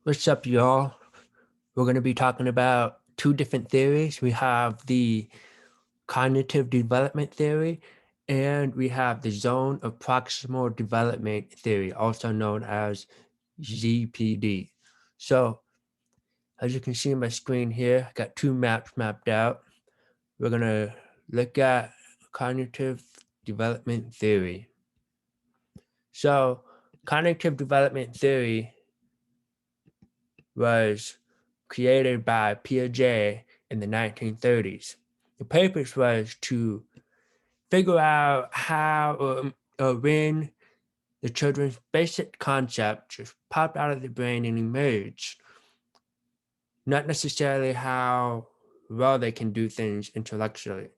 What's up, y'all? We're going to be talking about two different theories. We have the cognitive development theory, and we have the zone of proximal development theory, also known as ZPD. So, as you can see on my screen here, I got two maps mapped out. We're going to look at cognitive development theory. So, cognitive development theory was created by Piaget in the 1930s. The purpose was to figure out how or when the children's basic concept just popped out of the brain and emerged, not necessarily how well they can do things intellectually.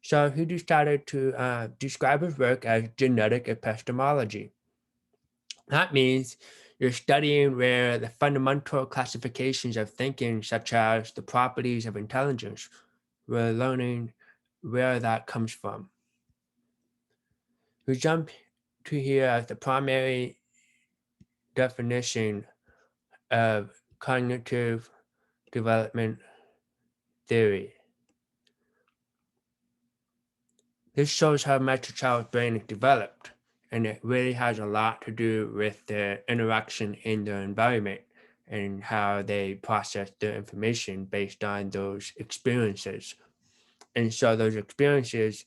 So he decided to describe his work as genetic epistemology. That means you're studying where the fundamental classifications of thinking, such as the properties of intelligence, we're learning where that comes from. We jump to here as the primary definition of cognitive development theory. This shows how much a child's brain is developed, and it really has a lot to do with their interaction in their environment and how they process their information based on those experiences. And so those experiences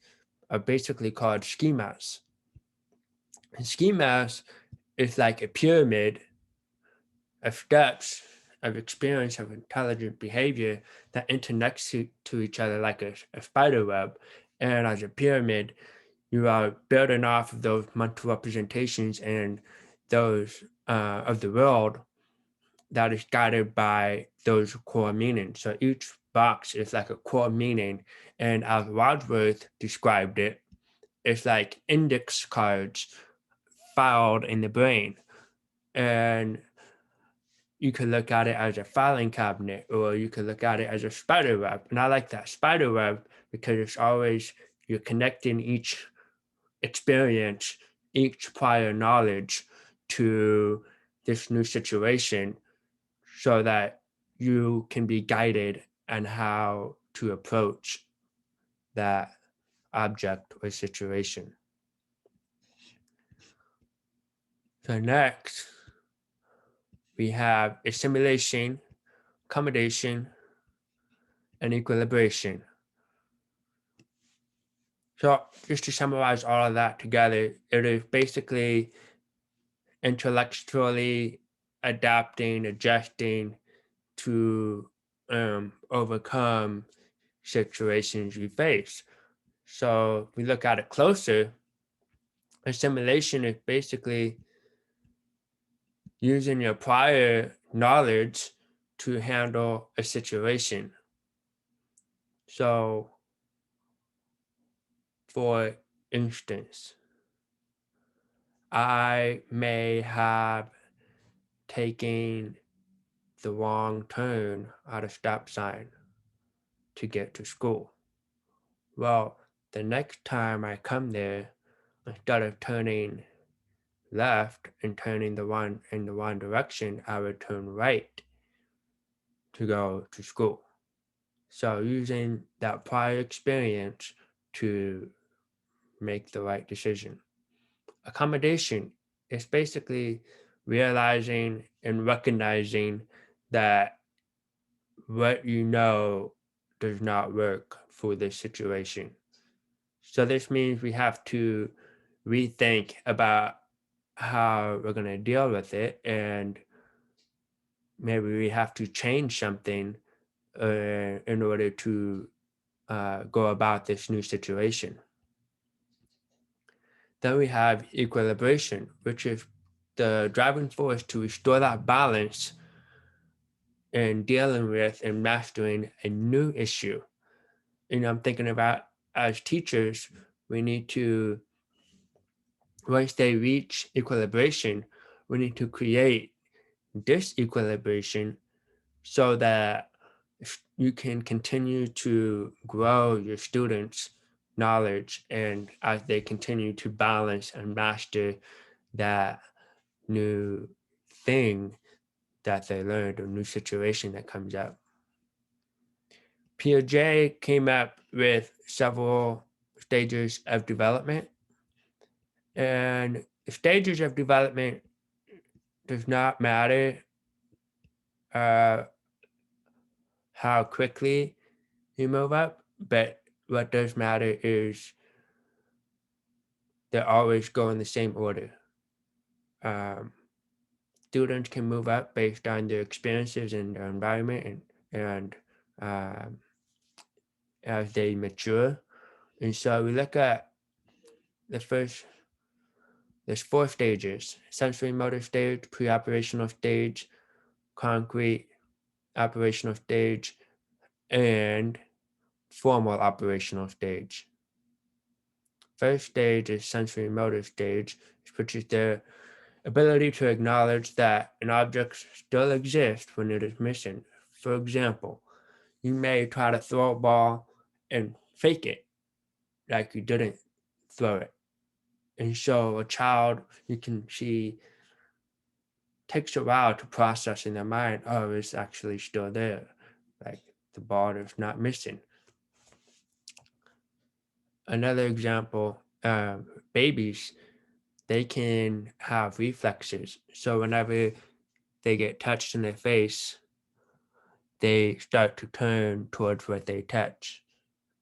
are basically called schemas. And schemas is like a pyramid of steps of experience of intelligent behavior that interconnects to each other like a spider web. And as a pyramid, you are building off of those mental representations and those of the world that is guided by those core meanings. So each box is like a core meaning. And as Wadsworth described it, it's like index cards filed in the brain. And you could look at it as a filing cabinet, or you could look at it as a spider web. And I like that spider web because it's always, you're connecting each experience, each prior knowledge to this new situation so that you can be guided on how to approach that object or situation. So next, we have assimilation, accommodation, and equilibration. So just to summarize all of that together, it is basically intellectually adapting, adjusting to overcome situations we face. So if we look at it closer, assimilation is basically using your prior knowledge to handle a situation. So, for instance, I may have taken the wrong turn at a stop sign to get to school. Well, the next time I come there, instead of turning left and turning in the wrong direction, I would turn right to go to school. So using that prior experience to make the right decision. Accommodation is basically realizing and recognizing that what you know does not work for this situation. So this means we have to rethink about how we're going to deal with it, and maybe we have to change something in order to go about this new situation. Then we have equilibration, which is the driving force to restore that balance in dealing with and mastering a new issue. And I'm thinking about, as teachers, we need to, once they reach equilibration, we need to create disequilibration so that you can continue to grow your students' knowledge, and as they continue to balance and master that new thing, that they learned or new situation that comes up. Piaget came up with several stages of development, and the stages of development does not matter uh, how quickly you move up, but what does matter is they always go in the same order. Um, Students can move up based on their experiences and their environment and um, as they mature. And so we look at the first, there's 4 stages: sensory motor stage, pre-operational stage, concrete operational stage, and formal operational stage. First stage is sensory motor stage, which is the ability to acknowledge that an object still exists when it is missing. For example, you may try to throw a ball and fake it like you didn't throw it. And so a child, you can see, takes a while to process in their mind, oh, it's actually still there. Like the ball is not missing. Another example, babies, they can have reflexes. So whenever they get touched in their face, they start to turn towards what they touch,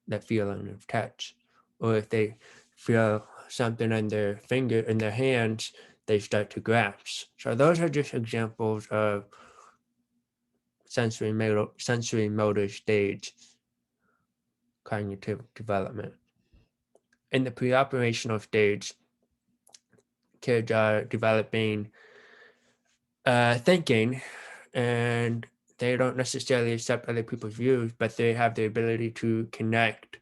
that feeling of touch. Or if they feel something in their finger, in their hands, they start to grasp. So those are just examples of sensory motor stage cognitive development. In the pre-operational stage, kids are developing thinking, and they don't necessarily accept other people's views, but they have the ability to connect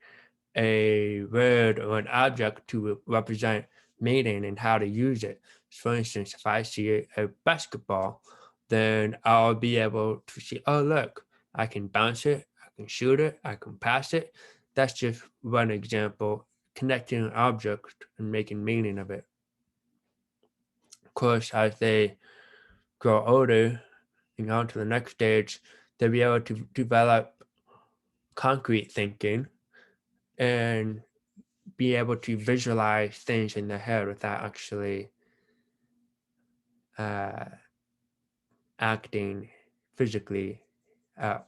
a word or an object to represent meaning and how to use it. For instance, if I see a basketball, then I'll be able to see, oh, look, I can bounce it, I can shoot it, I can pass it. That's just one example, connecting an object and making meaning of it. Of course, as they grow older and go on to the next stage, they'll be able to develop concrete thinking and be able to visualize things in their head without actually uh, acting physically out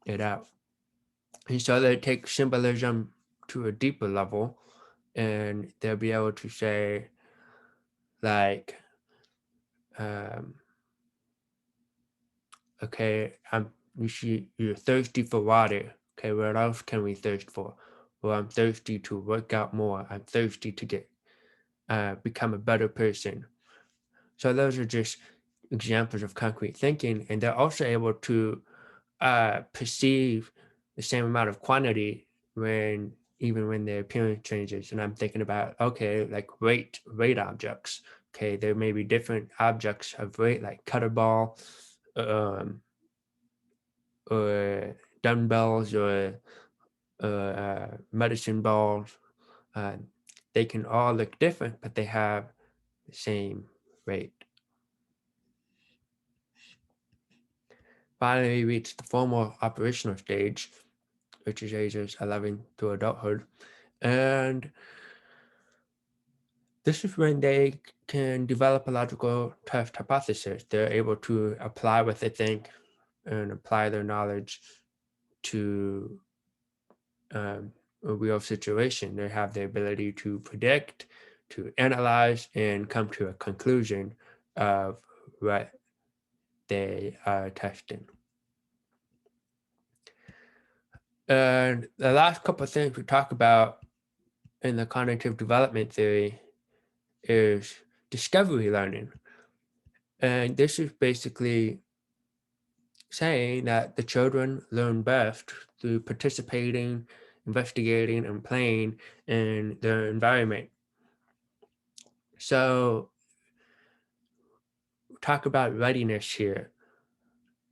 it out. And so they take symbolism to a deeper level, and they'll be able to say, like, um, okay, you're thirsty for water. Okay, what else can we thirst for? Well, I'm thirsty to work out more. I'm thirsty to get become a better person. So those are just examples of concrete thinking, and they're also able to perceive the same amount of quantity even when their appearance changes. And I'm thinking about, okay, like weight objects. Okay, there may be different objects of weight, like cutter ball, um, or dumbbells, or medicine balls. Uh, they can all look different, but they have the same weight. Finally, we reach the formal operational stage, which is ages 11 to adulthood. And this is when they can develop a logical test hypothesis. They're able to apply what they think and apply their knowledge to a real situation. They have the ability to predict, to analyze, and come to a conclusion of what they are testing. And the last couple of things we talk about in the cognitive development theory is discovery learning. And this is basically saying that the children learn best through participating, investigating, and playing in their environment. So talk about readiness here.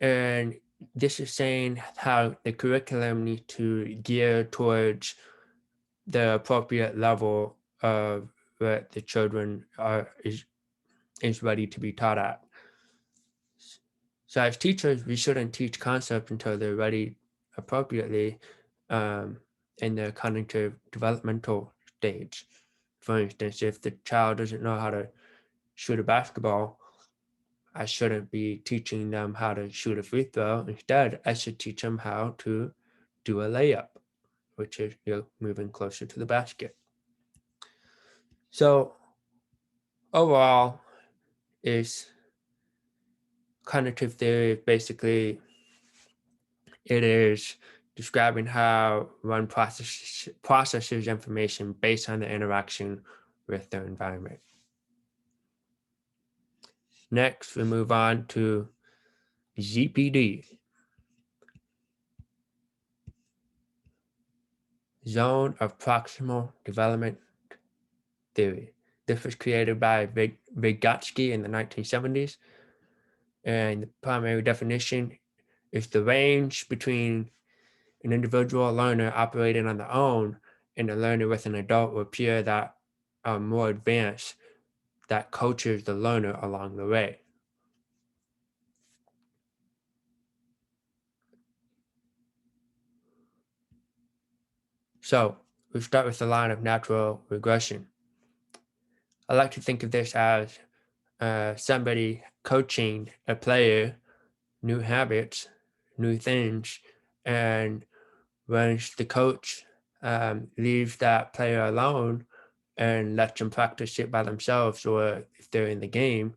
And this is saying how the curriculum needs to gear towards the appropriate level of what the children is ready to be taught at. So as teachers, we shouldn't teach concepts until they're ready appropriately um, in the cognitive developmental stage. For instance, if the child doesn't know how to shoot a basketball, I shouldn't be teaching them how to shoot a free throw. Instead, I should teach them how to do a layup, which is you're moving closer to the basket. So overall, is cognitive theory basically it is describing how one processes information based on the interaction with their environment. Next, we move on to ZPD, Zone of Proximal Development Theory. This was created by Vygotsky in the 1970s, and the primary definition is the range between an individual learner operating on their own and a learner with an adult or peer that are more advanced that coaches the learner along the way. So we start with the line of natural regression. I like to think of this as somebody coaching a player new habits, new things, and once the coach leaves that player alone and lets them practice it by themselves, or if they're in the game,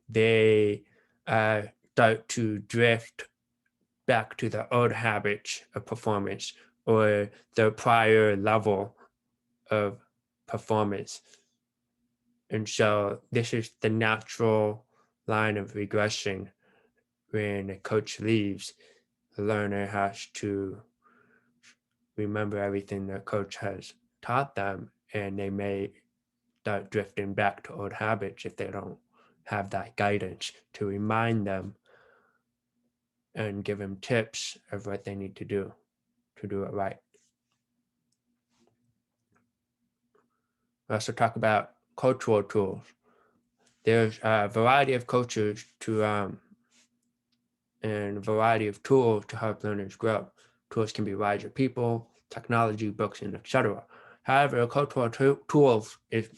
they uh, start to drift back to their old habits of performance or their prior level of performance. And so this is the natural line of regression. When a coach leaves, the learner has to remember everything the coach has taught them, and they may start drifting back to old habits if they don't have that guidance to remind them and give them tips of what they need to do it right. We also talk about cultural tools. There's a variety of cultures to and a variety of tools to help learners grow. Tools can be wiser people, technology, books, and etc. However, cultural tools is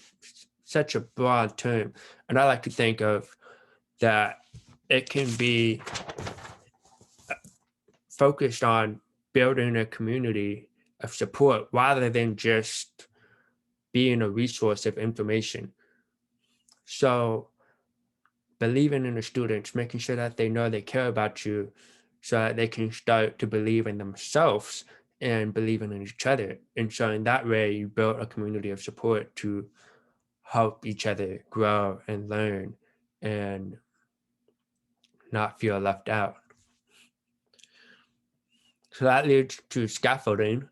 such a broad term, and I like to think of that it can be focused on building a community of support rather than just being a resource of information. So believing in the students, making sure that they know they care about you so that they can start to believe in themselves and believing in each other. And so in that way, you build a community of support to help each other grow and learn and not feel left out. So that leads to scaffolding.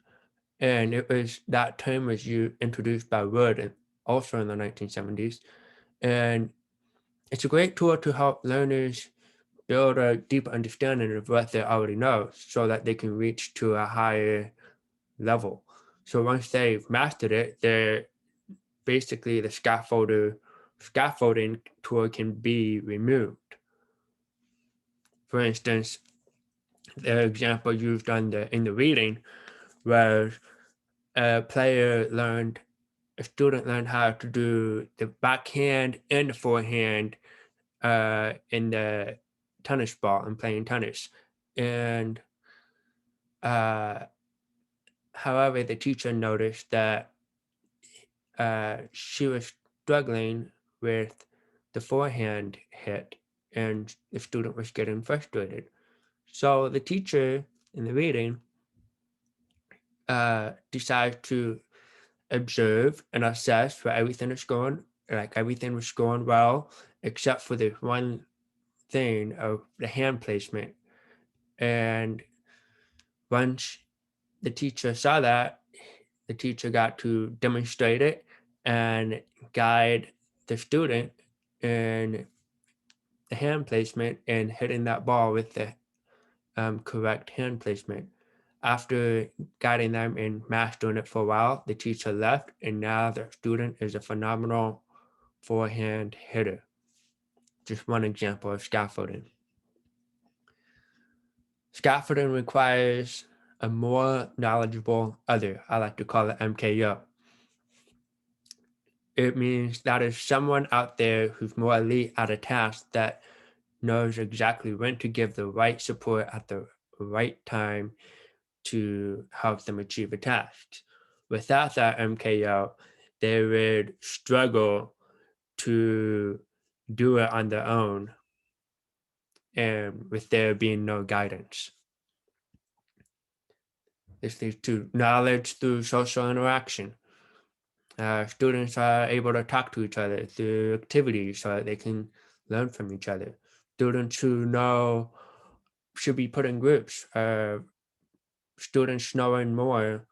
And that term was introduced by Wood also in the 1970s. And it's a great tool to help learners build a deeper understanding of what they already know so that they can reach to a higher level. So once they've mastered it, they're basically the scaffolding tool can be removed. For instance, the example used in the reading was a student learned how to do the backhand and the forehand in the tennis ball and playing tennis. And however, the teacher noticed that she was struggling with the forehand hit, and the student was getting frustrated. So the teacher in the reading decided to observe and assess for everything that's going, like everything was going well, except for the one thing of the hand placement. And once the teacher saw that, the teacher got to demonstrate it and guide the student in the hand placement and hitting that ball with the correct hand placement. After guiding them and mastering it for a while, the teacher left, and now the student is a phenomenal forehand hitter. Just one example of scaffolding. Scaffolding requires a more knowledgeable other. I like to call it MKO. It means that is someone out there who's more elite at a task that knows exactly when to give the right support at the right time to help them achieve a task. Without that MKO, they would struggle to do it on their own and with there being no guidance. This leads to knowledge through social interaction. Students are able to talk to each other through activities so that they can learn from each other. Students who know should be put in groups. Students knowing more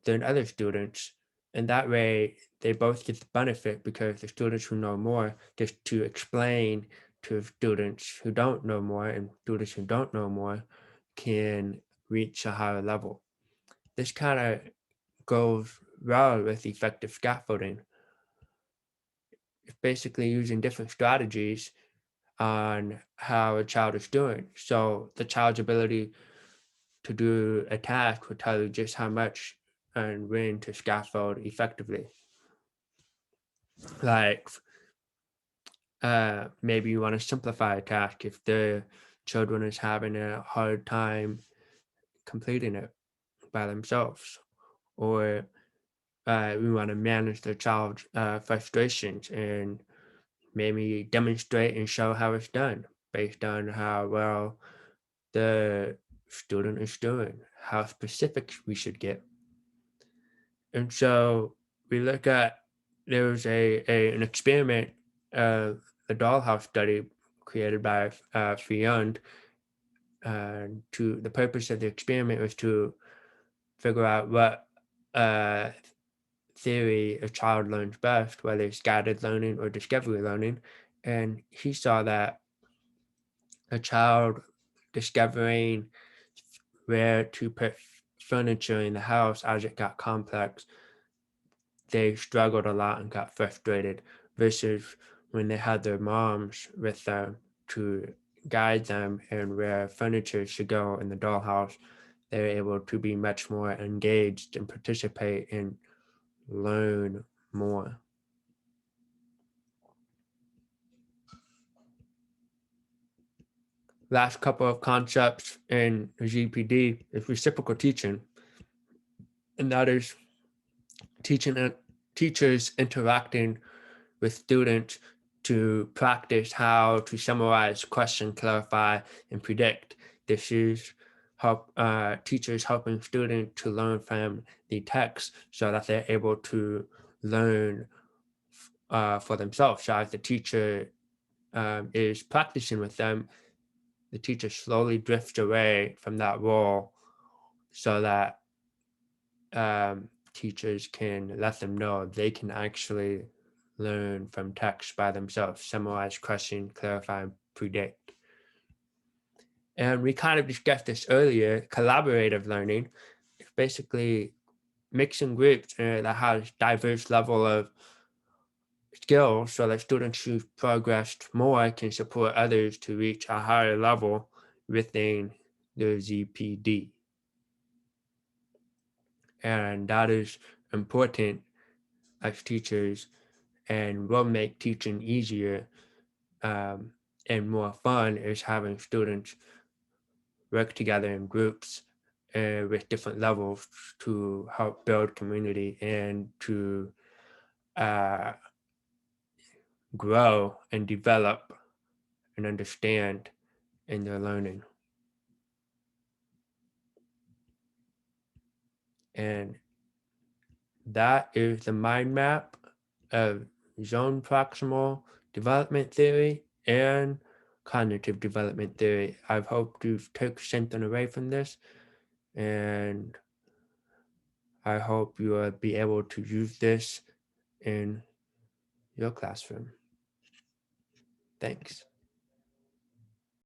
than other students. And that way, they both get the benefit because the students who know more just to explain to students who don't know more, and students who don't know more can reach a higher level. This kind of goes well with effective scaffolding. It's basically using different strategies on how a child is doing. So the child's ability to do a task will tell you just how much and when to scaffold effectively. Like maybe you want to simplify a task if the children is having a hard time completing it by themselves, or we want to manage the child's frustrations and maybe demonstrate and show how it's done based on how well the student is doing, how specific we should get. And so we look at there was an experiment, uh, a dollhouse study created by Fiond. To the purpose of the experiment was to figure out what uh, theory a child learns best, whether it's guided learning or discovery learning. And he saw that a child discovering where to put furniture in the house as it got complex, they struggled a lot and got frustrated versus when they had their moms with them to guide them and where furniture should go in the dollhouse, they're able to be much more engaged and participate and learn more. Last couple of concepts in ZPD is reciprocal teaching, and that is teaching teachers interacting with students to practice how to summarize, question, clarify, and predict. This is help teachers helping students to learn from the text so that they're able to learn for themselves. So as the teacher is practicing with them, the teacher slowly drifts away from that role so that teachers can let them know they can actually learn from text by themselves, summarize, question, clarify, and predict. And we kind of discussed this earlier. Collaborative learning is basically mixing groups that has diverse level of skills so that students who've progressed more can support others to reach a higher level within the ZPD. And that is important as teachers and will make teaching easier um, and more fun is having students work together in groups with different levels to help build community and to uh, grow and develop and understand in their learning. And that is the mind map of zone proximal development theory and cognitive development theory. I hope to take something away from this, and I hope you will be able to use this in your classroom. Thanks.